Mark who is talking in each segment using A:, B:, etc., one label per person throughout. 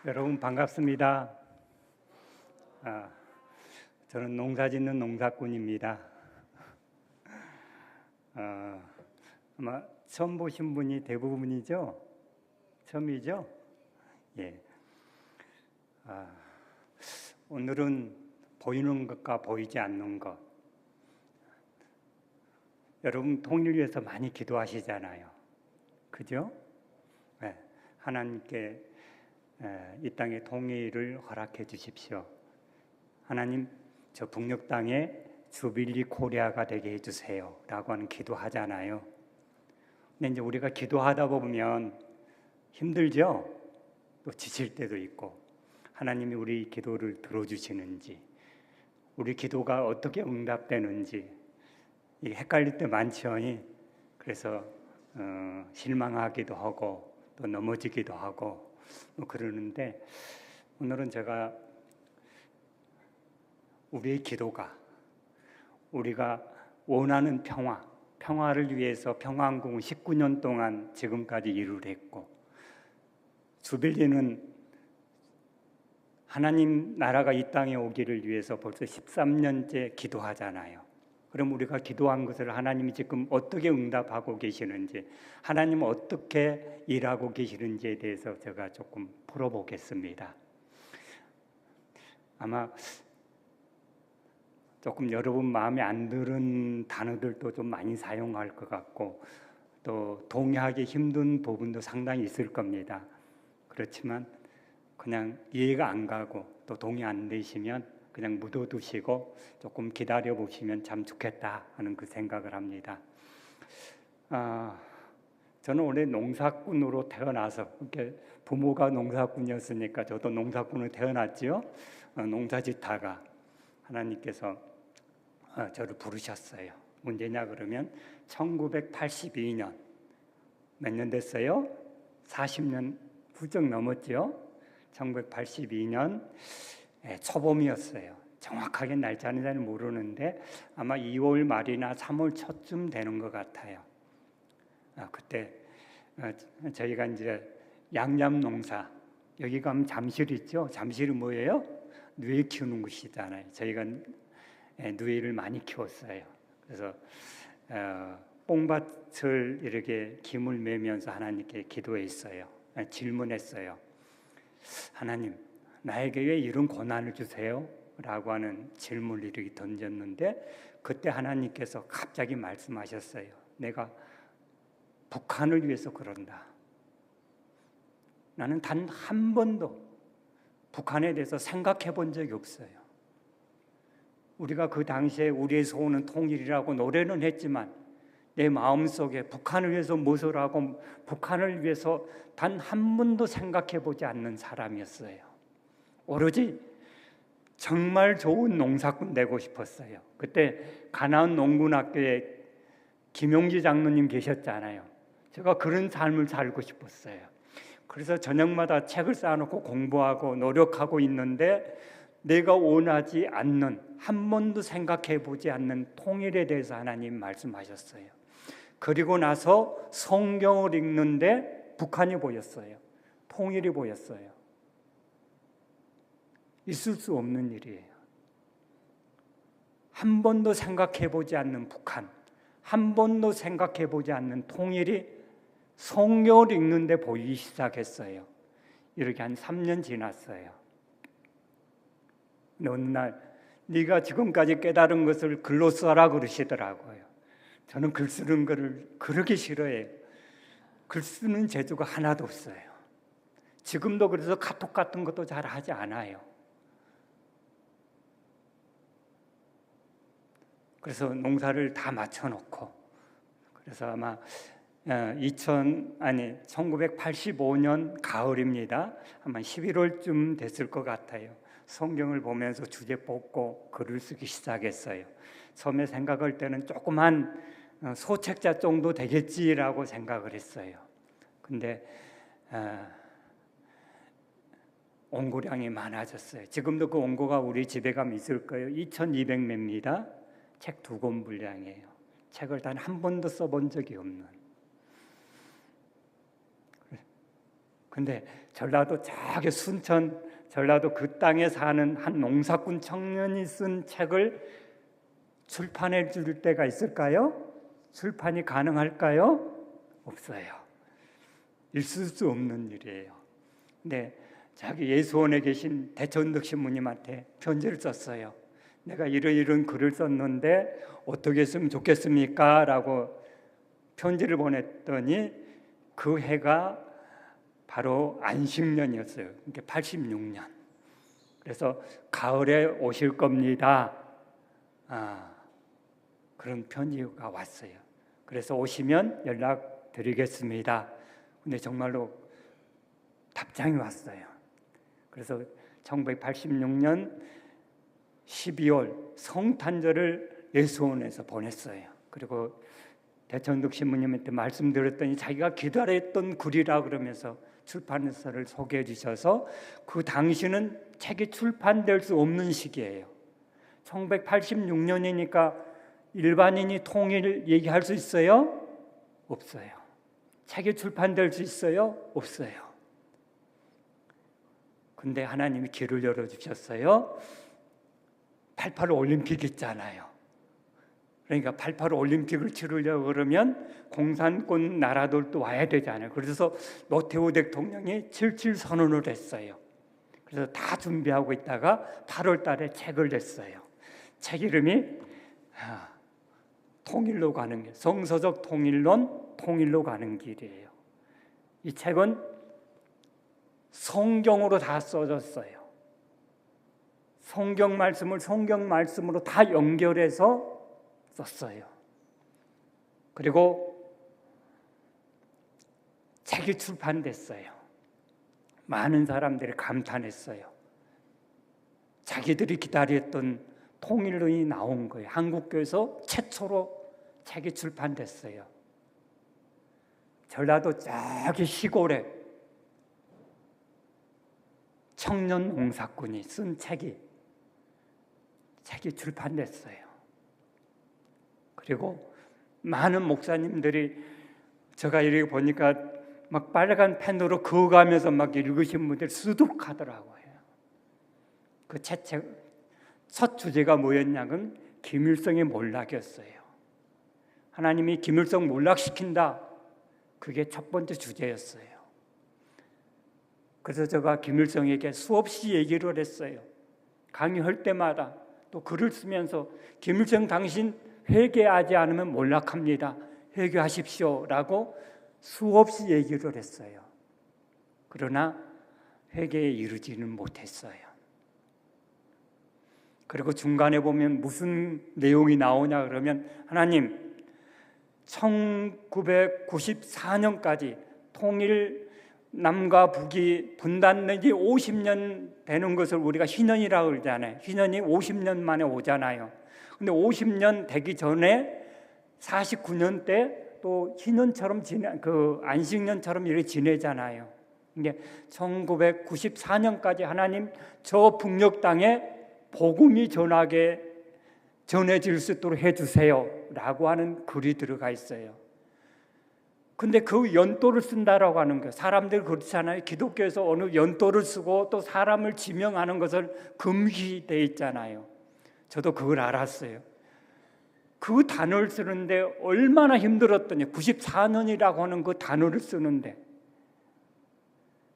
A: 여러분 반갑습니다. 저는 농사짓는 농사꾼입니다. 아마 처음 보신 분이 대부분이죠? 처음이죠? 예. 오늘은 보이는 것과 보이지 않는 것. 여러분 통일을 위해서 많이 기도하시잖아요. 그죠? 네. 하나님께 이 땅의 통일을 허락해 주십시오. 하나님, 저 북녘 땅에 주빌리 코리아가 되게 해주세요 라고 하는 기도하잖아요. 근데 이제 우리가 기도하다 보면 힘들죠? 또 지칠 때도 있고, 하나님이 우리 기도를 들어주시는지, 우리 기도가 어떻게 응답되는지 이게 헷갈릴 때 많죠. 그래서 실망하기도 하고 또 넘어지기도 하고 그러는데, 오늘은 제가 우리의 기도가 우리가 원하는 평화를 위해서 평화항공을 19년 동안 지금까지 일을 했고, 주빌리는 하나님 나라가 이 땅에 오기를 위해서 벌써 13년째 기도하잖아요. 그럼 우리가 기도한 것을 하나님이 지금 어떻게 응답하고 계시는지, 하나님은 어떻게 일하고 계시는지에 대해서 제가 조금 풀어보겠습니다. 아마 조금 여러분 마음에 안 드는 단어들도 좀 많이 사용할 것 같고, 또 동의하기 힘든 부분도 상당히 있을 겁니다. 그렇지만 그냥 이해가 안 가고 또 동의 안 되시면 그냥 묻어두시고 조금 기다려 보시면 참 좋겠다 하는 그 생각을 합니다. 저는 원래 농사꾼으로 태어나서, 이렇게 부모가 농사꾼이었으니까 저도 농사꾼으로 태어났죠. 농사짓다가 하나님께서 저를 부르셨어요. 언제냐 그러면 1982년, 몇 년 됐어요? 40년 훌쩍 넘었죠. 1982년 초봄이었어요. 정확하게 날짜는 잘 모르는데 아마 2월 말이나 3월 초쯤 되는 것 같아요. 그때 저희가 이제 양념 농사, 여기 가면 잠실 있죠. 잠실이 뭐예요? 누에 키우는 곳이잖아요. 저희가 누에를 많이 키웠어요. 그래서 뽕밭을 이렇게 김을 매면서 하나님께 기도했어요. 질문했어요. 하나님, 나에게 왜 이런 고난을 주세요? 라고 하는 질문을 이렇게 던졌는데, 그때 하나님께서 갑자기 말씀하셨어요. 내가 북한을 위해서 그런다. 나는 단 한 번도 북한에 대해서 생각해 본 적이 없어요. 우리가 그 당시에 우리의 소원은 통일이라고 노래는 했지만 내 마음속에 북한을 위해서 무엇을 하고 북한을 위해서 단 한 번도 생각해 보지 않는 사람이었어요. 오로지 정말 좋은 농사꾼 되고 싶었어요. 그때 가나안 농군학교에 김용지 장로님 계셨잖아요. 제가 그런 삶을 살고 싶었어요. 그래서 저녁마다 책을 쌓아놓고 공부하고 노력하고 있는데, 내가 원하지 않는, 한 번도 생각해 보지 않는 통일에 대해서 하나님 말씀하셨어요. 그리고 나서 성경을 읽는데 북한이 보였어요. 통일이 보였어요. 있을 수 없는 일이에요. 한 번도 생각해 보지 않는 북한, 한 번도 생각해 보지 않는 통일이 성경을 읽는데 보이기 시작했어요. 이렇게 한 3년 지났어요. 어느 날 네가 지금까지 깨달은 것을 글로 써라 그러시더라고요. 저는 글 쓰는 거를 그렇게 싫어해요. 글 쓰는 재주가 하나도 없어요. 지금도 그래서 카톡 같은 것도 잘 하지 않아요. 그래서 농사를 다 맞춰놓고, 그래서 아마 1985년 가을입니다. 아마 11월쯤 됐을 것 같아요. 성경을 보면서 주제 뽑고 글을 쓰기 시작했어요. 처음에 생각할 때는 조그만 소책자 정도 되겠지라고 생각을 했어요. 근데 원고량이 많아졌어요. 지금도 그 원고가 우리 집에 가면 있을 거예요. 2200매입니다. 책 2권 분량이에요. 책을 단 한 번도 써본 적이 없는. 근데 전라도 저기 순천 전라도 그 땅에 사는 한 농사꾼 청년이 쓴 책을 출판해 줄 때가 있을까요? 출판이 가능할까요? 없어요. 있을 수 없는 일이에요. 근데 자기 예수원에 계신 대천득 신부님한테 편지를 썼어요. 내가 이런 글을 썼는데 어떻게 했으면 좋겠습니까? 라고 편지를 보냈더니 그 해가 바로 안식년이었어요. 그게 86년. 그래서 가을에 오실 겁니다. 그런 편지가 왔어요. 그래서 오시면 연락드리겠습니다. 근데 정말로 답장이 왔어요. 그래서 1986년 12월 성탄절을 예수원에서 보냈어요. 그리고 대천득 신부님한테 말씀드렸더니 자기가 기다렸던 글이라 그러면서 출판사를 소개해 주셔서 그 당시는 책이 출판될 수 없는 시기예요. 1986년이니까 일반인이 통일 얘기할 수 있어요? 없어요. 책이 출판될 수 있어요? 없어요. 근데 하나님이 길을 열어주셨어요. 88 올림픽 있잖아요. 그러니까 88 올림픽을 치르려고 그러면 공산권 나라들도 와야 되잖아요. 그래서 노태우 대통령이 77 선언을 했어요. 그래서 다 준비하고 있다가 8월 달에 책을 냈어요. 책 이름이 통일로 가는 길, 성서적 통일론, 통일로 가는 길이에요. 이 책은 성경으로 다 써졌어요. 성경 말씀으로 다 연결해서 썼어요. 그리고 책이 출판됐어요. 많은 사람들이 감탄했어요. 자기들이 기다렸던 통일론이 나온 거예요. 한국교회에서 최초로 책이 출판됐어요. 전라도 저기 시골에 청년 농사꾼이 쓴 책이 출판됐어요. 그리고 많은 목사님들이 제가 이렇게 보니까 막 빨간 펜으로 그어가면서 막 읽으신 분들 수두룩하더라고요. 그 책 첫 주제가 뭐였냐면 김일성의 몰락이었어요. 하나님이 김일성 몰락시킨다. 그게 첫 번째 주제였어요. 그래서 제가 김일성에게 수없이 얘기를 했어요. 강의할 때마다 또 글을 쓰면서 김일성 당신 회개하지 않으면 몰락합니다. 회개하십시오 라고 수없이 얘기를 했어요. 그러나 회개에 이르지는 못했어요. 그리고 중간에 보면 무슨 내용이 나오냐 그러면 하나님 1994년까지 통일 남과 북이 분단된 지 50년 되는 것을 우리가 희년이라고 그러잖아요. 희년이 50년 만에 오잖아요. 근데 50년 되기 전에 49년 때 또 희년처럼 그 안식년처럼 이렇게 지내잖아요. 이게 1994년까지 하나님 저 북녘 땅에 복음이 전해질 수 있도록 해주세요 라고 하는 글이 들어가 있어요. 근데 그 연도를 쓴다라고 하는 거예요. 사람들 그렇잖아요. 기독교에서 어느 연도를 쓰고 또 사람을 지명하는 것을 금기되어 있잖아요. 저도 그걸 알았어요. 그 단어를 쓰는데 얼마나 힘들었더니 94년이라고 하는 그 단어를 쓰는데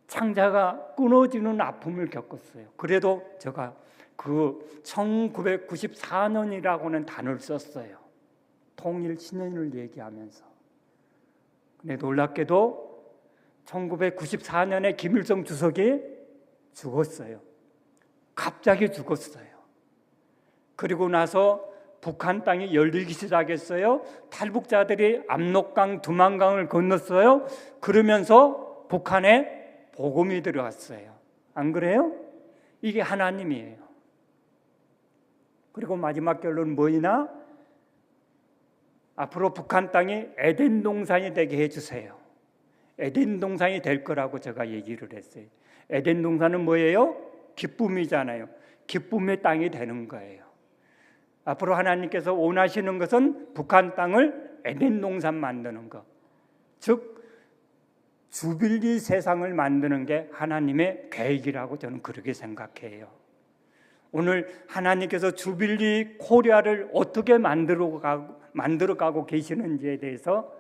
A: 창자가 끊어지는 아픔을 겪었어요. 그래도 제가 그 1994년이라고 하는 단어를 썼어요. 통일 신년을 얘기하면서. 근데 놀랍게도 1994년에 김일성 주석이 죽었어요. 갑자기 죽었어요. 그리고 나서 북한 땅이 열리기 시작했어요. 탈북자들이 압록강, 두만강을 건넜어요. 그러면서 북한에 복음이 들어왔어요. 안 그래요? 이게 하나님이에요. 그리고 마지막 결론은 뭐이나? 앞으로 북한 땅이 에덴 동산이 되게 해주세요. 에덴 동산이 될 거라고 제가 얘기를 했어요. 에덴 동산은 뭐예요? 기쁨이잖아요. 기쁨의 땅이 되는 거예요. 앞으로 하나님께서 원하시는 것은 북한 땅을 에덴 동산 만드는 것. 즉 주빌리 세상을 만드는 게 하나님의 계획이라고 저는 그렇게 생각해요. 오늘 하나님께서 주빌리 코리아를 어떻게 만들어가고 계시는지에 대해서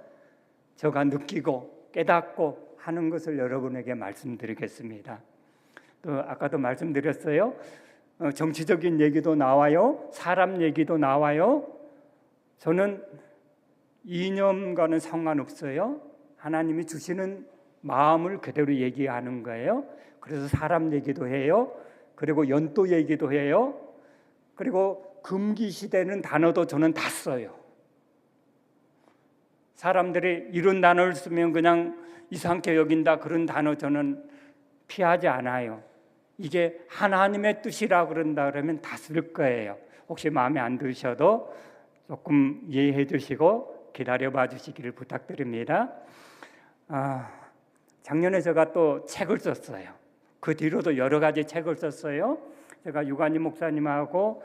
A: 제가 느끼고 깨닫고 하는 것을 여러분에게 말씀드리겠습니다. 또 아까도 말씀드렸어요. 정치적인 얘기도 나와요. 사람 얘기도 나와요. 저는 이념과는 상관없어요. 하나님이 주시는 마음을 그대로 얘기하는 거예요. 그래서 사람 얘기도 해요. 그리고 연도 얘기도 해요. 그리고 금기시되는 단어도 저는 다 써요. 사람들이 이런 단어를 쓰면 그냥 이상하게 여긴다 그런 단어 저는 피하지 않아요. 이게 하나님의 뜻이라 그런다 그러면 다 쓸 거예요. 혹시 마음에 안 드셔도 조금 이해해 주시고 기다려봐 주시기를 부탁드립니다. 작년에 제가 또 책을 썼어요. 그 뒤로도 여러 가지 책을 썼어요. 제가 유관임 목사님하고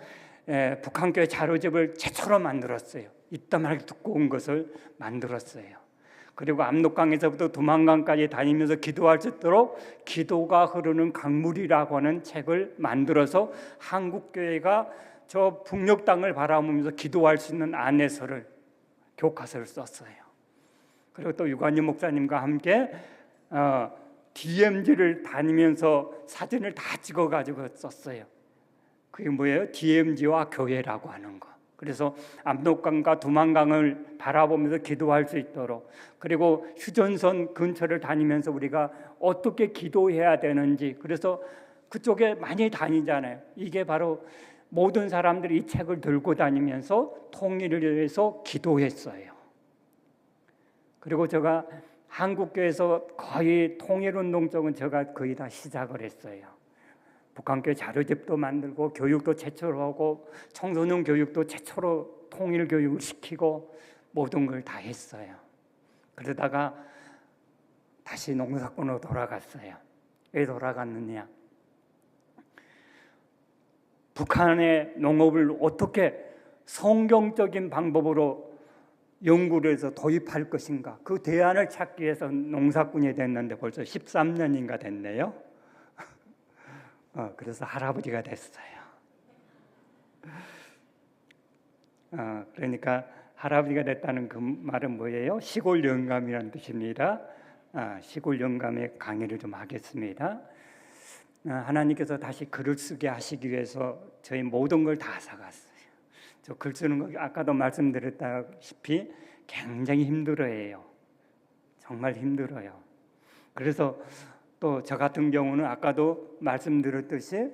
A: 북한교회 자료집을 최초로 만들었어요. 이따만하게 두꺼운 것을 만들었어요. 그리고 압록강에서부터 두만강까지 다니면서 기도할 수 있도록 기도가 흐르는 강물이라고 하는 책을 만들어서 한국교회가 저 북녘 땅을 바라보면서 기도할 수 있는 안내서를, 교과서를 썼어요. 그리고 또 유관임 목사님과 함께 DMZ를 다니면서 사진을 다 찍어가지고 썼어요. 그게 뭐예요? DMZ와 교회라고 하는 거. 그래서 압록강과 두만강을 바라보면서 기도할 수 있도록, 그리고 휴전선 근처를 다니면서 우리가 어떻게 기도해야 되는지, 그래서 그쪽에 많이 다니잖아요. 이게 바로 모든 사람들이 이 책을 들고 다니면서 통일을 위해서 기도했어요. 그리고 제가 한국교회에서 거의 통일운동 쪽은 제가 거의 다 시작을 했어요. 북한교회 자료집도 만들고 교육도 최초로 하고 청소년 교육도 최초로 통일 교육을 시키고 모든 걸 다 했어요. 그러다가 다시 농사꾼으로 돌아갔어요. 왜 돌아갔느냐? 북한의 농업을 어떻게 성경적인 방법으로 연구를 해서 도입할 것인가, 그 대안을 찾기 위해서 농사꾼이 됐는데 벌써 13년인가 됐네요. 그래서 할아버지가 됐어요. 그러니까 할아버지가 됐다는 그 말은 뭐예요? 시골 영감이라는 뜻입니다. 시골 영감의 강의를 좀 하겠습니다. 하나님께서 다시 글을 쓰게 하시기 위해서 저희 모든 걸 다 사갔어요. 저 글 쓰는 거 아까도 말씀드렸다시피 굉장히 힘들어해요. 정말 힘들어요. 그래서 또 저 같은 경우는 아까도 말씀드렸듯이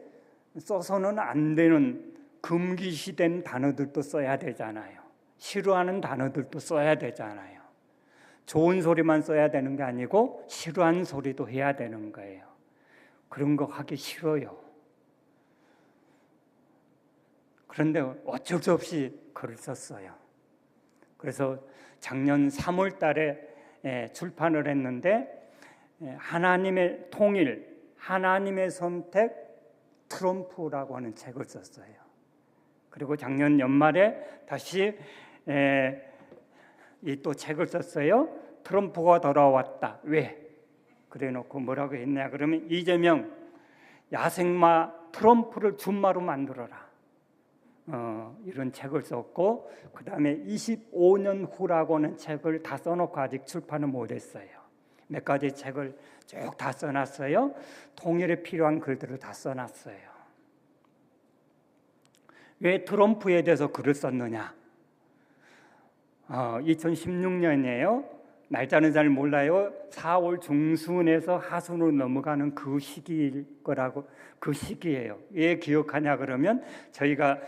A: 써서는 안 되는 금기시된 단어들도 써야 되잖아요. 싫어하는 단어들도 써야 되잖아요. 좋은 소리만 써야 되는 게 아니고 싫어하는 소리도 해야 되는 거예요. 그런 거 하기 싫어요. 그런데 어쩔 수 없이 글을 썼어요. 그래서 작년 3월 달에 출판을 했는데, 하나님의 통일, 하나님의 선택, 트럼프라고 하는 책을 썼어요. 그리고 작년 연말에 다시 이 또 책을 썼어요. 트럼프가 돌아왔다. 왜? 그래 놓고 뭐라고 했냐 그러면, 이재명 야생마 트럼프를 준마로 만들어라. 이런 책을 썼고, 그 다음에 25년 후라고 하는 책을 다 써놓고 아직 출판을 못했어요. 몇 가지 책을 쭉 다 써놨어요. 통일에 필요한 글들을 다 써놨어요. 왜 트럼프에 대해서 글을 썼느냐? 2016년이에요. 날짜는 잘 몰라요. 4월 중순에서 하순으로 넘어가는 그 시기일 거라고, 그 시기예요. 왜 기억하냐 그러면, 저희가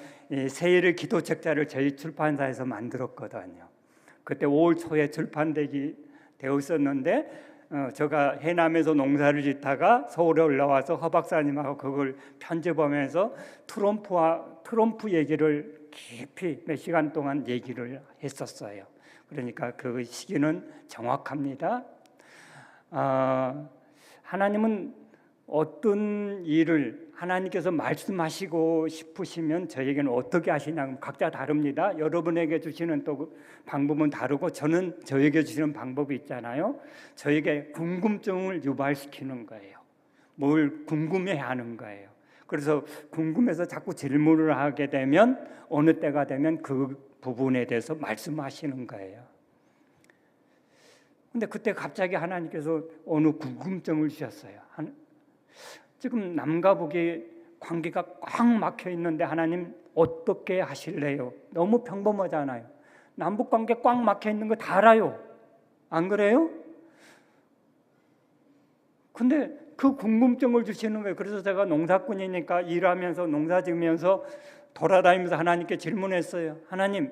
A: 세일의 기도책자를 저희 출판사에서 만들었거든요. 그때 5월 초에 되었었는데, 제가 해남에서 농사를 짓다가 서울에 올라와서 허 박사님하고 그걸 편집하면서 트럼프 얘기를 깊이 몇 시간 동안 얘기를 했었어요. 그러니까 그 시기는 정확합니다. 하나님은 어떤 일을 하나님께서 말씀하시고 싶으시면 저에게는 어떻게 하시냐, 각자 다릅니다. 여러분에게 주시는 또 방법은 다르고 저에게 주시는 방법이 있잖아요. 저에게 궁금증을 유발시키는 거예요. 뭘 궁금해하는 거예요. 그래서 궁금해서 자꾸 질문을 하게 되면 어느 때가 되면 그 부분에 대해서 말씀하시는 거예요. 근데 그때 갑자기 하나님께서 어느 궁금증을 주셨어요. 지금 남과 북의 관계가 꽉 막혀 있는데 하나님 어떻게 하실래요? 너무 평범하잖아요. 남북 관계 꽉 막혀 있는 거 다 알아요. 안 그래요? 근데 그 궁금증을 주시는 거예요. 그래서 제가 농사꾼이니까 일하면서 농사 지으면서 돌아다니면서 하나님께 질문했어요. 하나님,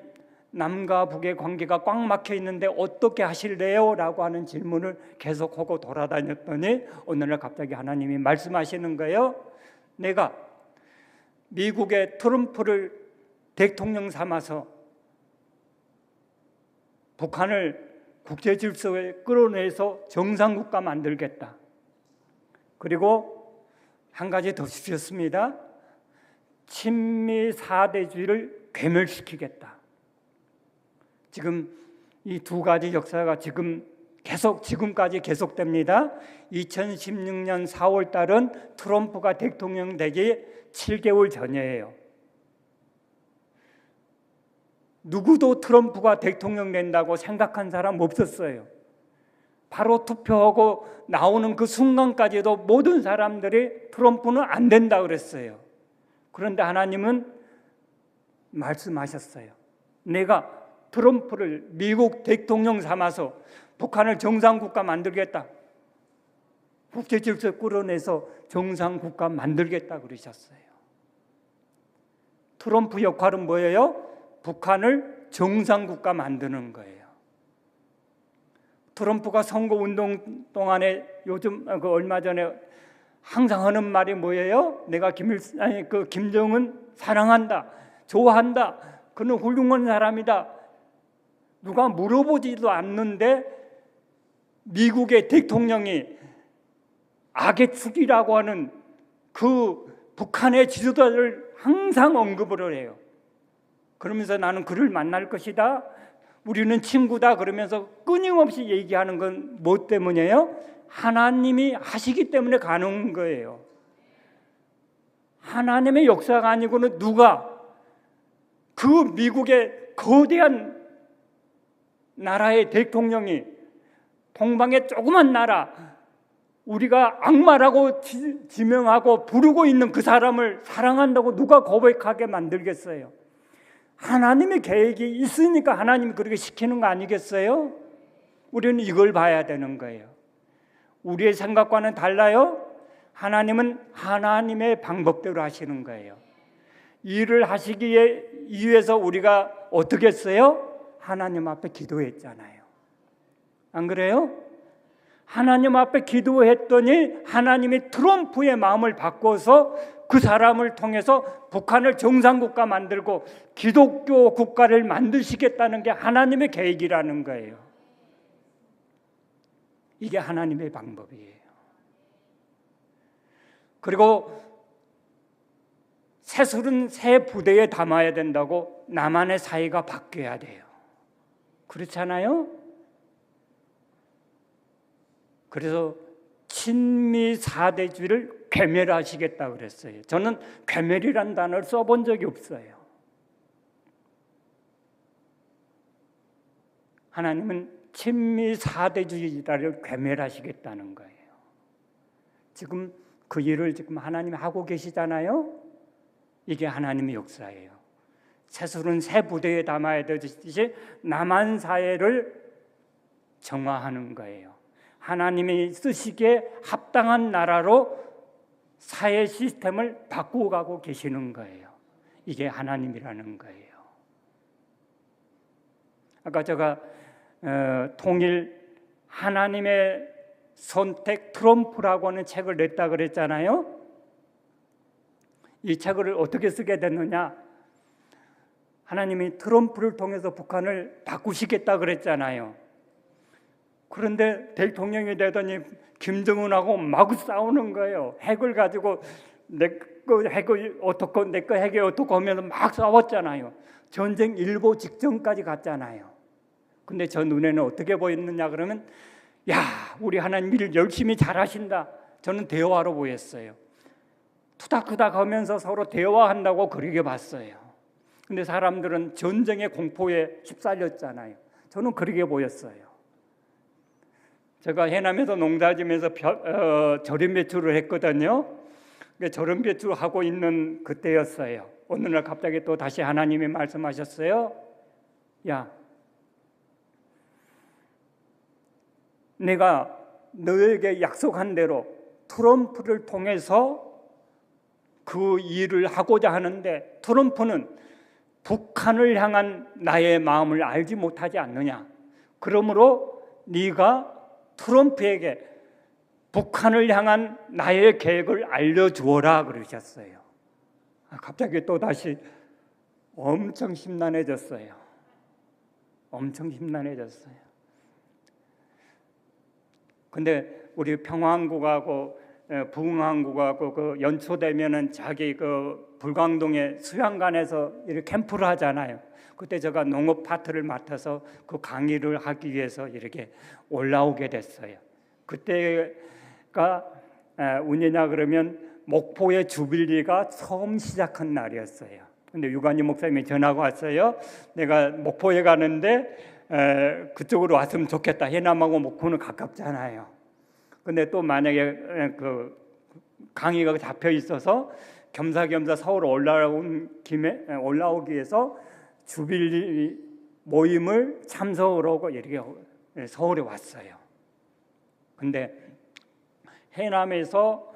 A: 남과 북의 관계가 꽉 막혀 있는데 어떻게 하실래요? 라고 하는 질문을 계속하고 돌아다녔더니 어느 날 갑자기 하나님이 말씀하시는 거예요. 내가 미국의 트럼프를 대통령 삼아서 북한을 국제 질서에 끌어내서 정상국가 만들겠다. 그리고 한 가지 더 주셨습니다. 친미 4대주의를 괴멸시키겠다. 지금 이 두 가지 역사가 지금까지 계속됩니다. 2016년 4월 달은 트럼프가 대통령 되기 7개월 전이에요. 누구도 트럼프가 대통령 된다고 생각한 사람 없었어요. 바로 투표하고 나오는 그 순간까지도 모든 사람들이 트럼프는 안 된다 그랬어요. 그런데 하나님은 말씀하셨어요. 내가 트럼프를 미국 대통령 삼아서 북한을 정상국가 만들겠다. 국제 질서 끌어내서 정상국가 만들겠다 그러셨어요. 트럼프 역할은 뭐예요? 북한을 정상국가 만드는 거예요. 트럼프가 선거운동 동안에 얼마 전에 항상 하는 말이 뭐예요? 내가 김정은 사랑한다, 좋아한다, 그는 훌륭한 사람이다. 누가 물어보지도 않는데 미국의 대통령이 악의 축이라고 하는 그 북한의 지도자를 항상 언급을 해요. 그러면서 나는 그를 만날 것이다, 우리는 친구다 그러면서 끊임없이 얘기하는 건 뭐 때문이에요? 하나님이 하시기 때문에 가능한 거예요. 하나님의 역사가 아니고는 누가 그 미국의 거대한 나라의 대통령이 동방의 조그만 나라, 우리가 악마라고 지명하고 부르고 있는 그 사람을 사랑한다고 누가 고백하게 만들겠어요? 하나님의 계획이 있으니까 하나님이 그렇게 시키는 거 아니겠어요? 우리는 이걸 봐야 되는 거예요. 우리의 생각과는 달라요. 하나님은 하나님의 방법대로 하시는 거예요. 일을 하시기 위해서 우리가 어떻게 했어요? 하나님 앞에 기도했잖아요. 안 그래요? 하나님 앞에 기도했더니 하나님이 트럼프의 마음을 바꿔서 그 사람을 통해서 북한을 정상국가 만들고 기독교 국가를 만드시겠다는 게 하나님의 계획이라는 거예요. 이게 하나님의 방법이에요. 그리고 새술은 새 부대에 담아야 된다고 남한의 사회가 바뀌어야 돼요. 그렇잖아요? 그래서 친미 4대주의를 괴멸하시겠다고 그랬어요. 저는 괴멸이라는 단어를 써본 적이 없어요. 하나님은 친미 4대주의를 괴멸하시겠다는 거예요. 지금 그 일을 지금 하나님이 하고 계시잖아요. 이게 하나님의 역사예요. 새술은 새 부대에 담아야 되듯이 남한 사회를 정화하는 거예요. 하나님이 쓰시기에 합당한 나라로 사회 시스템을 바꾸어 가고 계시는 거예요. 이게 하나님이라는 거예요. 아까 제가 통일 하나님의 선택 트럼프라고 하는 책을 냈다 그랬잖아요. 이 책을 어떻게 쓰게 됐느냐? 하나님이 트럼프를 통해서 북한을 바꾸시겠다 그랬잖아요. 그런데 대통령이 되더니 김정은하고 마구 싸우는 거예요. 핵을 가지고 내 거 핵이 어떻고 내 거 핵이 어떻고 하면서 막 싸웠잖아요. 전쟁 일보 직전까지 갔잖아요. 근데 저 눈에는 어떻게 보였느냐 그러면 야, 우리 하나님 일 열심히 잘하신다. 저는 대화로 보였어요. 투닥투닥 하면서 서로 대화한다고 그렇게 봤어요. 근데 사람들은 전쟁의 공포에 휩쓸렸잖아요. 저는 그렇게 보였어요. 제가 해남에서 농사지면서 절임 배추를 했거든요. 절임 배추를 하고 있는 그때였어요. 어느 날 갑자기 또 다시 하나님이 말씀하셨어요. 야, 내가 너에게 약속한 대로 트럼프를 통해서 그 일을 하고자 하는데 트럼프는 북한을 향한 나의 마음을 알지 못하지 않느냐. 그러므로 네가 트럼프에게 북한을 향한 나의 계획을 알려주어라 그러셨어요. 갑자기 또 다시 엄청 심란해졌어요. 엄청 심란해졌어요. 근데 우리 평화항국하고 부흥항국하고 그 연초되면은 자기 그 불광동의 수양관에서 이렇게 캠프를 하잖아요. 그때 제가 농업 파트를 맡아서 그 강의를 하기 위해서 이렇게 올라오게 됐어요. 그때가 언제냐 그러면 목포의 주빌리가 처음 시작한 날이었어요. 근데 유관임 목사님이 전화가 왔어요. 내가 목포에 가는데 그쪽으로 왔으면 좋겠다. 해남하고 목포는 가깝잖아요. 근데 또 만약에 그 강의가 잡혀 있어서 겸사겸사 서울 올라오기 위해서 주빌리 모임을 참석하고 이렇게 서울에 왔어요. 근데 해남에서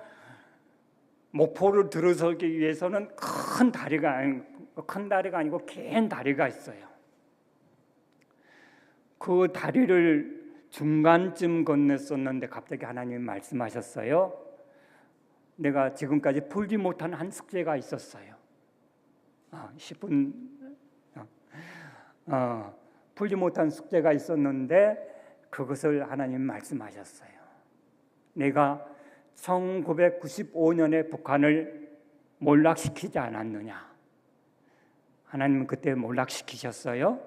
A: 목포를 들어서기 위해서는 큰 다리가 아니고 긴 다리가 있어요. 그 다리를 중간쯤 건넜었는데 갑자기 하나님이 말씀하셨어요. 내가 지금까지 풀지 못한 한 숙제가 있었어요. 10분 풀지 못한 숙제가 있었는데 그것을 하나님 말씀하셨어요. 내가 1995년에 북한을 몰락시키지 않았느냐. 하나님은 그때 몰락시키셨어요.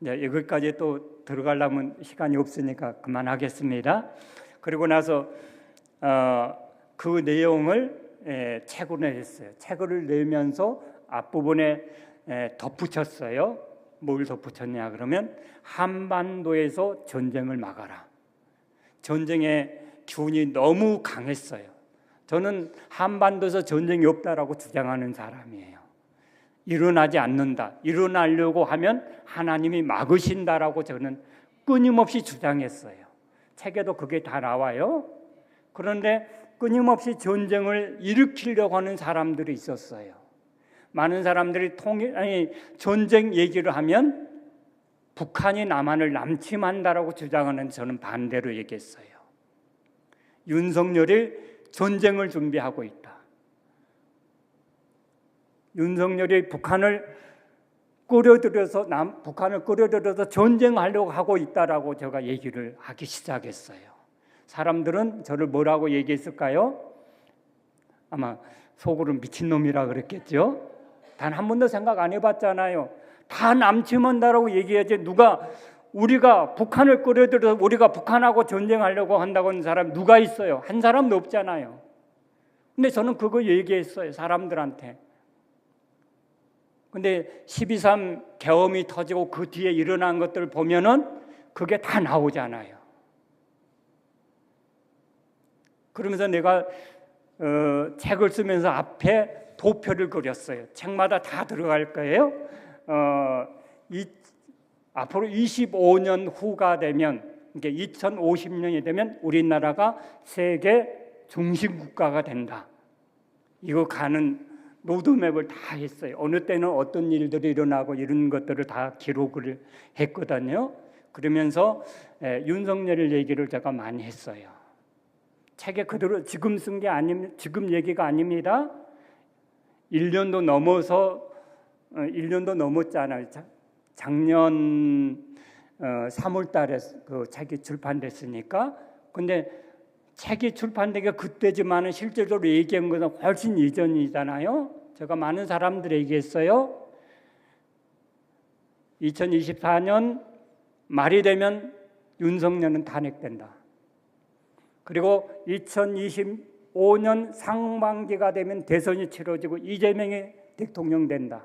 A: 여기까지 또 들어가려면 시간이 없으니까 그만하겠습니다. 그리고 나서 그 내용을 책으로 냈어요. 책을 내면서 앞부분에 덧붙였어요. 뭘 덧붙였냐 그러면 한반도에서 전쟁을 막아라. 전쟁의 기운이 너무 강했어요. 저는 한반도에서 전쟁이 없다라고 주장하는 사람이에요. 일어나지 않는다. 일어나려고 하면 하나님이 막으신다라고 저는 끊임없이 주장했어요. 책에도 그게 다 나와요. 그런데 끊임없이 전쟁을 일으키려고 하는 사람들이 있었어요. 많은 사람들이 전쟁 얘기를 하면 북한이 남한을 남침한다라고 주장하는 저는 반대로 얘기했어요. 윤석열이 전쟁을 준비하고 있다. 윤석열이 북한을 끌어들여서 전쟁하려고 하고 있다라고 제가 얘기를 하기 시작했어요. 사람들은 저를 뭐라고 얘기했을까요? 아마 속으로 미친놈이라 그랬겠죠. 단 한 번도 생각 안 해봤잖아요. 다 남침한다라고 얘기하지 우리가 북한을 끌어들여서 우리가 북한하고 전쟁하려고 한다고 하는 사람 누가 있어요? 한 사람도 없잖아요. 근데 저는 그거 얘기했어요. 사람들한테. 근데 12.3 계엄이 터지고 그 뒤에 일어난 것들을 보면은 그게 다 나오잖아요. 그러면서 내가 책을 쓰면서 앞에 도표를 그렸어요. 책마다 다 들어갈 거예요. 앞으로 25년 후가 되면, 이게 2050년이 되면 우리나라가 세계 중심 국가가 된다. 이거 가는 로드맵을 다 했어요. 어느 때는 어떤 일들이 일어나고 이런 것들을 다 기록을 했거든요. 그러면서 윤석열 얘기를 제가 많이 했어요. 책에 그대로 지금 쓴 게 지금 얘기가 아닙니다. 1년도 넘었잖아요. 작년 3월 달에 그 책이 출판됐으니까. 근데 책이 출판되기가 그때지만은 실제로 얘기한 것은 훨씬 이전이잖아요. 제가 많은 사람들에게 얘기했어요. 2024년 말이 되면 윤석열은 탄핵된다. 그리고 2025년 상반기가 되면 대선이 치러지고 이재명이 대통령 된다.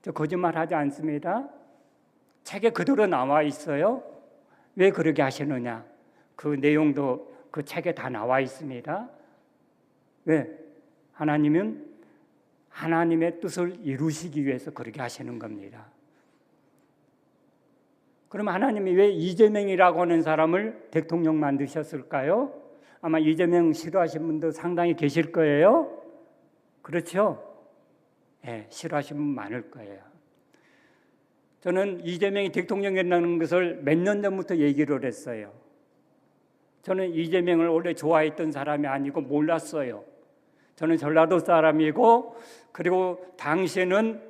A: 저 거짓말하지 않습니다. 책에 그대로 나와 있어요. 왜 그렇게 하시느냐? 그 내용도 그 책에 다 나와 있습니다. 왜? 하나님은 하나님의 뜻을 이루시기 위해서 그렇게 하시는 겁니다. 그럼 하나님이 왜 이재명이라고 하는 사람을 대통령 만드셨을까요? 아마 이재명 싫어하시는 분도 상당히 계실 거예요. 그렇죠? 네, 싫어하시는 분 많을 거예요. 저는 이재명이 대통령이 된다는 것을 몇 년 전부터 얘기를 했어요. 저는 이재명을 원래 좋아했던 사람이 아니고 몰랐어요. 저는 전라도 사람이고, 그리고 당시에는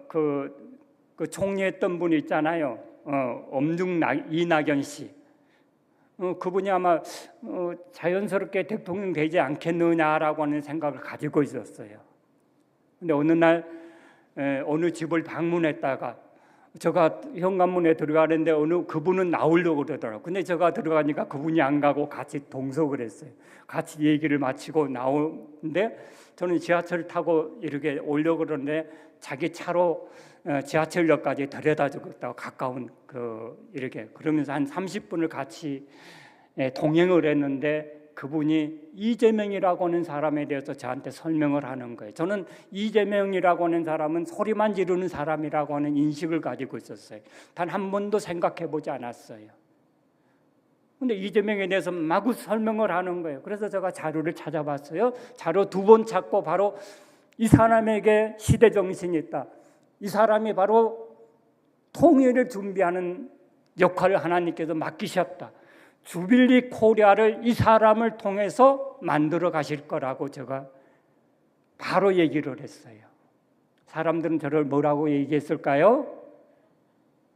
A: 그 총리했던 분이 있잖아요. 이낙연 씨. 그분이 아마 자연스럽게 대통령 되지 않겠느냐라고 하는 생각을 가지고 있었어요. 근데 어느 날 어느 집을 방문했다가 제가 현관문에 들어가는데 그분은 나오려고 그러더라고요. 근데 제가 들어가니까 그분이 안 가고 같이 동석을 했어요. 같이 얘기를 마치고 나오는데 저는 지하철 타고 이렇게 오려고 그러는데 자기 차로 지하철역까지 데려다 주겠다고 가까운 이렇게 그러면서 한 30분을 같이 동행을 했는데 그분이 이재명이라고 하는 사람에 대해서 저한테 설명을 하는 거예요. 저는 이재명이라고 하는 사람은 소리만 지르는 사람이라고 하는 인식을 가지고 있었어요. 단 한 번도 생각해 보지 않았어요. 근데 이재명에 대해서 마구 설명을 하는 거예요. 그래서 제가 자료를 찾아봤어요. 자료 2번 찾고 바로 이 사람에게 시대 정신이 있다. 이 사람이 바로 통일을 준비하는 역할을 하나님께서 맡기셨다. 주빌리 코리아를 이 사람을 통해서 만들어 가실 거라고 제가 바로 얘기를 했어요. 사람들은 저를 뭐라고 얘기했을까요?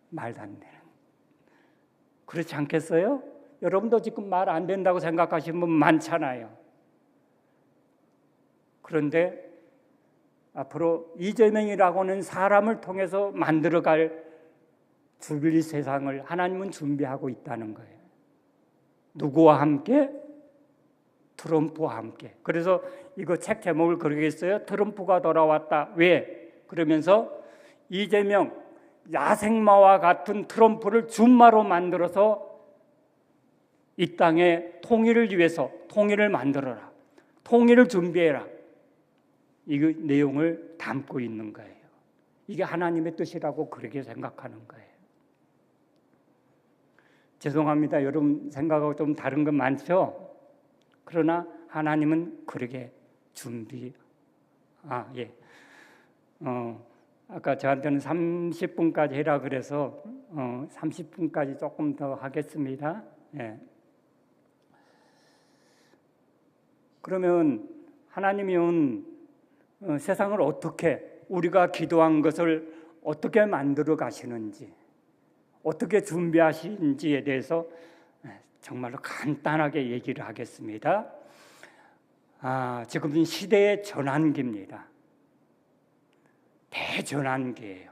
A: 말도 안 되는. 그렇지 않겠어요? 여러분도 지금 말 안 된다고 생각하시는 분 많잖아요. 그런데 앞으로 이재명이라고 하는 사람을 통해서 만들어갈 주빌리 세상을 하나님은 준비하고 있다는 거예요. 누구와 함께? 트럼프와 함께. 그래서 이거 책 제목을 그렇게 했어요. 트럼프가 돌아왔다. 왜? 그러면서 이재명, 야생마와 같은 트럼프를 준마로 만들어서 이 땅의 통일을 위해서 통일을 만들어라. 통일을 준비해라. 이 내용을 담고 있는 거예요. 이게 하나님의 뜻이라고 그렇게 생각하는 거예요. 죄송합니다. 여러분 생각하고 좀 다른 건 많죠? 그러나 하나님은 그렇게 아까 저한테는 30분까지 해라 그래서 30분까지 조금 더 하겠습니다. 예. 그러면 하나님은 세상을 어떻게 우리가 기도한 것을 어떻게 만들어 가시는지 어떻게 준비하시는지에 대해서 정말로 간단하게 얘기를 하겠습니다. 지금은 시대의 전환기입니다. 대전환기예요.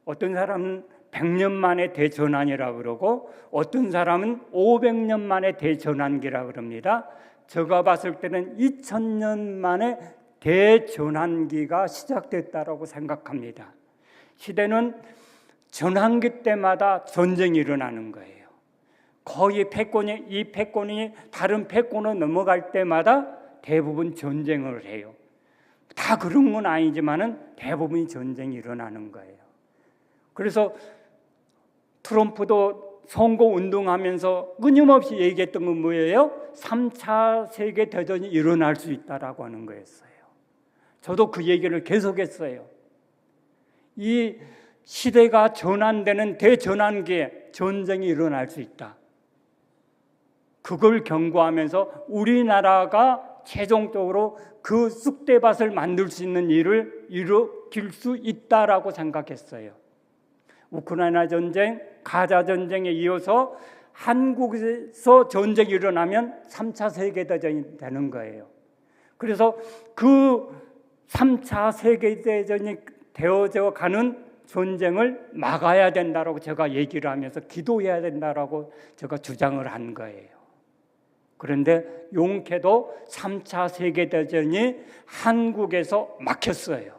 A: 어떤 사람은 100년 만에 대전환이라고 그러고 어떤 사람은 500년 만에 대전환기라고 그럽니다. 제가 봤을 때는 2000년 만에 대전환기가 시작됐다고 생각합니다. 시대는 전환기 때마다 전쟁이 일어나는 거예요. 거의 이 패권이 다른 패권으로 넘어갈 때마다 대부분 전쟁을 해요. 다 그런 건 아니지만은 대부분이 전쟁이 일어나는 거예요. 그래서 트럼프도 선거 운동하면서 끊임없이 얘기했던 건 뭐예요? 3차 세계 대전이 일어날 수 있다라고 하는 거였어요. 저도 그 얘기를 계속했어요. 이 시대가 전환되는 대전환기에 전쟁이 일어날 수 있다. 그걸 경고하면서 우리나라가 최종적으로 그 쑥대밭을 만들 수 있는 일을 일으킬 수 있다라고 생각했어요. 우크라이나 전쟁, 가자 전쟁에 이어서 한국에서 전쟁이 일어나면 3차 세계대전이 되는 거예요. 그래서 그 3차 세계대전이 되어져 가는 전쟁을 막아야 된다라고 제가 얘기를 하면서 기도해야 된다라고 제가 주장을 한 거예요. 그런데 용케도 3차 세계대전이 한국에서 막혔어요.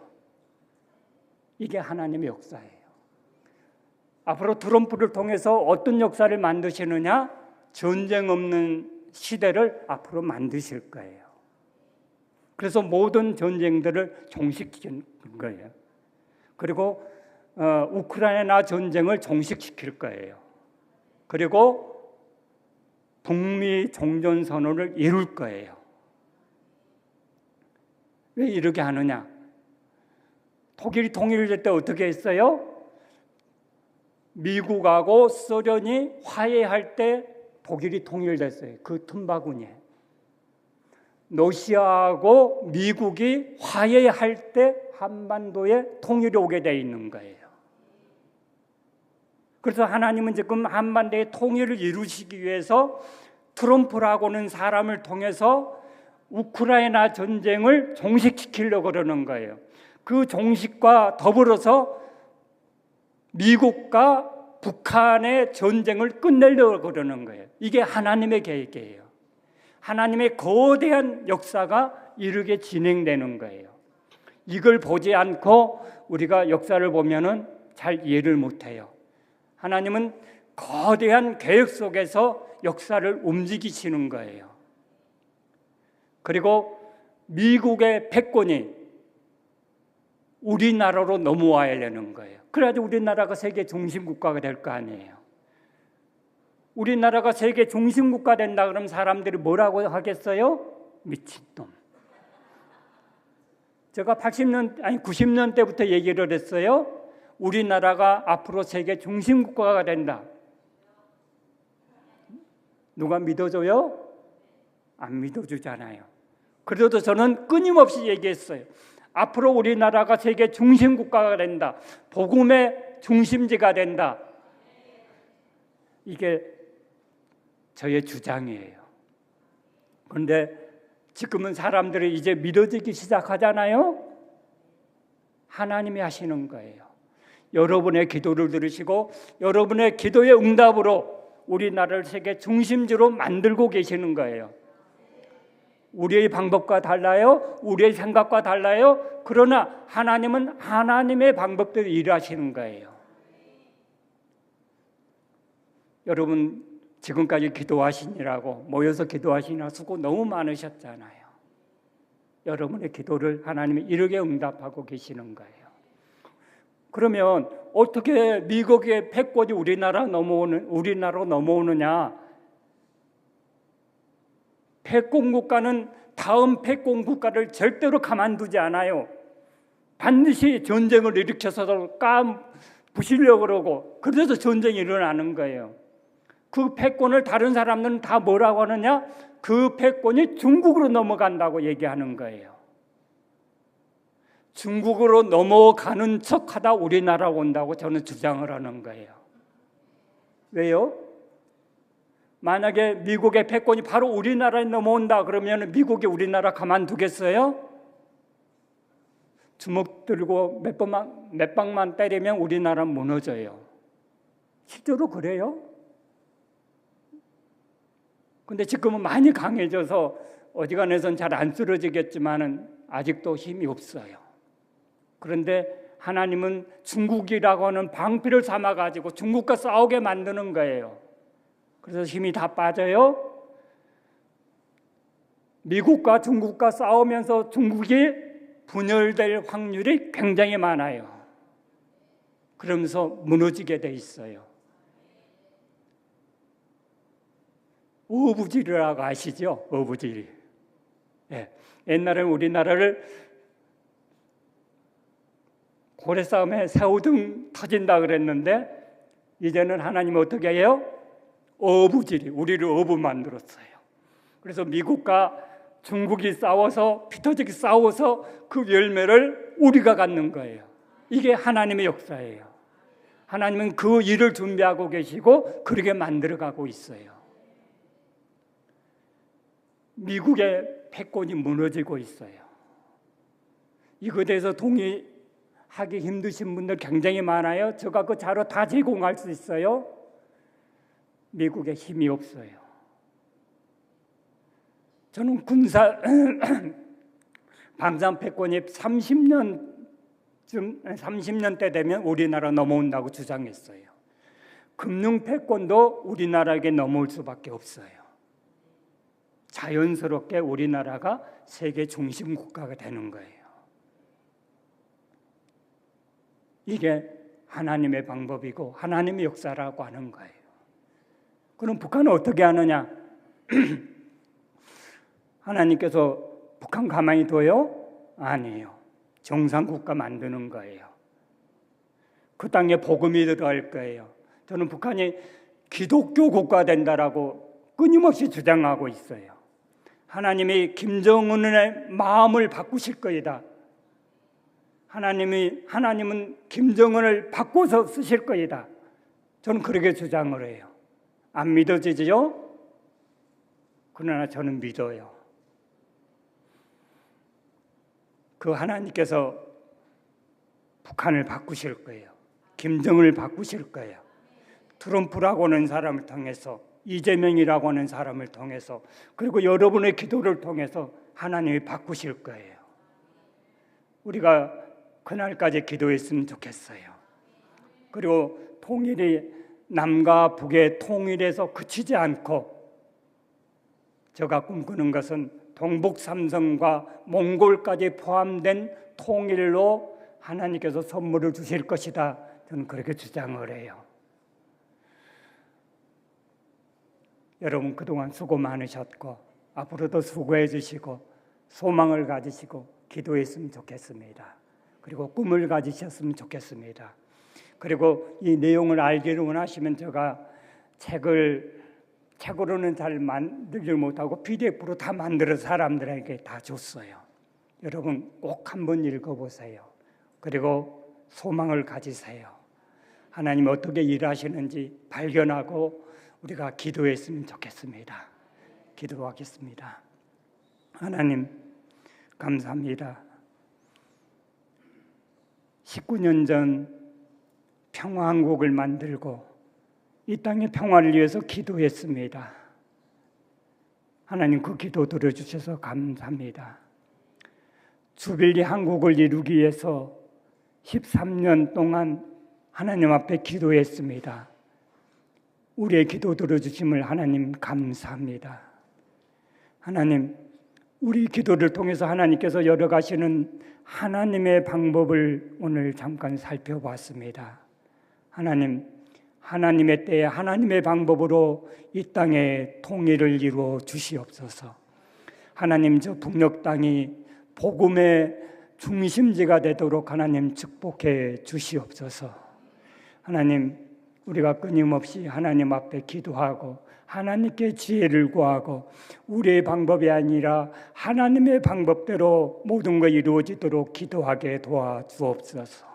A: 이게 하나님의 역사예요. 앞으로 트럼프를 통해서 어떤 역사를 만드시느냐? 전쟁 없는 시대를 앞으로 만드실 거예요. 그래서 모든 전쟁들을 종식시킨 거예요. 그리고 우크라이나 전쟁을 종식시킬 거예요. 그리고 북미 종전선언을 이룰 거예요. 왜 이렇게 하느냐? 독일이 통일될 때 어떻게 했어요? 미국하고 소련이 화해할 때 독일이 통일됐어요. 그 틈바구니에. 러시아하고 미국이 화해할 때 한반도에 통일이 오게 돼 있는 거예요. 그래서 하나님은 지금 한반도의 통일을 이루시기 위해서 트럼프라고는 사람을 통해서 우크라이나 전쟁을 종식시키려고 그러는 거예요. 그 종식과 더불어서 미국과 북한의 전쟁을 끝내려고 그러는 거예요. 이게 하나님의 계획이에요. 하나님의 거대한 역사가 이렇게 진행되는 거예요. 이걸 보지 않고 우리가 역사를 보면은 잘 이해를 못해요. 하나님은 거대한 계획 속에서 역사를 움직이시는 거예요. 그리고 미국의 패권이 우리나라로 넘어와야 되는 거예요. 그래야지 우리나라가 세계 중심 국가가 될 거 아니에요. 우리나라가 세계 중심 국가 된다 그러면 사람들이 뭐라고 하겠어요? 미친놈. 제가 90년 때부터 얘기를 했어요. 우리나라가 앞으로 세계 중심 국가가 된다. 누가 믿어줘요? 안 믿어주잖아요. 그래도 저는 끊임없이 얘기했어요. 앞으로 우리나라가 세계 중심 국가가 된다. 복음의 중심지가 된다. 이게 저의 주장이에요. 그런데 지금은 사람들이 이제 믿어지기 시작하잖아요. 하나님이 하시는 거예요. 여러분의 기도를 들으시고 여러분의 기도의 응답으로 우리나라를 세계 중심지로 만들고 계시는 거예요. 우리의 방법과 달라요. 우리의 생각과 달라요. 그러나 하나님은 하나님의 방법대로 일하시는 거예요. 여러분 지금까지 기도하시느라고 모여서 기도하시느라 수고 너무 많으셨잖아요. 여러분의 기도를 하나님이 이렇게 응답하고 계시는 거예요. 그러면 어떻게 미국의 패권이 우리나라로 넘어오느냐? 패권 국가는 다음 패권 국가를 절대로 가만두지 않아요. 반드시 전쟁을 일으켜서 부시려고 그러고 그래서 전쟁이 일어나는 거예요. 그 패권을 다른 사람들은 다 뭐라고 하느냐? 그 패권이 중국으로 넘어간다고 얘기하는 거예요. 중국으로 넘어가는 척하다 우리나라 온다고 저는 주장을 하는 거예요. 왜요? 만약에 미국의 패권이 바로 우리나라에 넘어온다 그러면 미국이 우리나라 가만두겠어요? 주먹 들고 몇 방만 때리면 우리나라 무너져요. 실제로 그래요? 근데 지금은 많이 강해져서 어지간해서는 잘 안 쓰러지겠지만은 아직도 힘이 없어요. 그런데 하나님은 중국이라고 하는 방패를 삼아가지고 중국과 싸우게 만드는 거예요. 그래서 힘이 다 빠져요. 미국과 중국과 싸우면서 중국이 분열될 확률이 굉장히 많아요. 그러면서 무너지게 돼 있어요. 어부지리라고 아시죠? 어부지리. 예. 옛날에 우리나라를 고래싸움에 새우등 터진다 그랬는데 이제는 하나님이 어떻게 해요? 어부지리, 우리를 어부 만들었어요. 그래서 미국과 중국이 싸워서 피터족이 싸워서 그 열매를 우리가 갖는 거예요. 이게 하나님의 역사예요. 하나님은 그 일을 준비하고 계시고 그렇게 만들어가고 있어요. 미국의 패권이 무너지고 있어요. 이거에 대해서 동의하기 힘드신 분들 굉장히 많아요. 제가 그 자료 다 제공할 수 있어요. 미국에 힘이 없어요. 저는 군사 방산 패권이 30년대 되면 우리나라 넘어온다고 주장했어요. 금융 패권도 우리나라에게 넘어올 수밖에 없어요. 자연스럽게 우리나라가 세계 중심 국가가 되는 거예요. 이게 하나님의 방법이고 하나님의 역사라고 하는 거예요. 그럼 북한은 어떻게 하느냐? 하나님께서 북한 가만히 둬요? 아니에요. 정상국가 만드는 거예요. 그 땅에 복음이 들어갈 거예요. 저는 북한이 기독교 국가 된다라고 끊임없이 주장하고 있어요. 하나님이 김정은의 마음을 바꾸실 거이다. 하나님은 김정은을 바꿔서 쓰실 거이다. 저는 그렇게 주장을 해요. 안 믿어지죠? 그러나 저는 믿어요. 그 하나님께서 북한을 바꾸실 거예요. 김정은을 바꾸실 거예요. 트럼프라고 하는 사람을 통해서, 이재명이라고 하는 사람을 통해서, 그리고 여러분의 기도를 통해서 하나님이 바꾸실 거예요. 우리가 그날까지 기도했으면 좋겠어요. 그리고 통일이 남과 북의 통일에서 그치지 않고, 제가 꿈꾸는 것은 동북 삼성과 몽골까지 포함된 통일로 하나님께서 선물을 주실 것이다. 저는 그렇게 주장을 해요. 여러분 그동안 수고 많으셨고 앞으로도 수고해 주시고 소망을 가지시고 기도했으면 좋겠습니다. 그리고 꿈을 가지셨으면 좋겠습니다. 그리고 이 내용을 알기를 원하시면 제가 책으로는 잘 만들지 못하고 PDF로 다 만들어서 사람들에게 다 줬어요. 여러분 꼭 한번 읽어보세요. 그리고 소망을 가지세요. 하나님 어떻게 일하시는지 발견하고 우리가 기도했으면 좋겠습니다. 기도하겠습니다. 하나님 감사합니다. 19년 전 평화한국을 만들고 이 땅의 평화를 위해서 기도했습니다. 하나님 그 기도 들어주셔서 감사합니다. 주빌리 한국을 이루기 위해서 13년 동안 하나님 앞에 기도했습니다. 우리의 기도 들어주심을 하나님 감사합니다. 하나님 우리 기도를 통해서 하나님께서 열어가시는 하나님의 방법을 오늘 잠깐 살펴봤습니다. 하나님, 하나님의 때에 하나님의 방법으로 이 땅에 통일을 이루어 주시옵소서. 하나님 저 북녘 땅이 복음의 중심지가 되도록 하나님 축복해 주시옵소서. 하나님 우리가 끊임없이 하나님 앞에 기도하고 하나님께 지혜를 구하고 우리의 방법이 아니라 하나님의 방법대로 모든 것 이루어지도록 기도하게 도와주옵소서.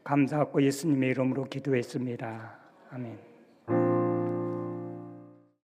A: 감사하고 예수님의 이름으로 기도했습니다. 아멘.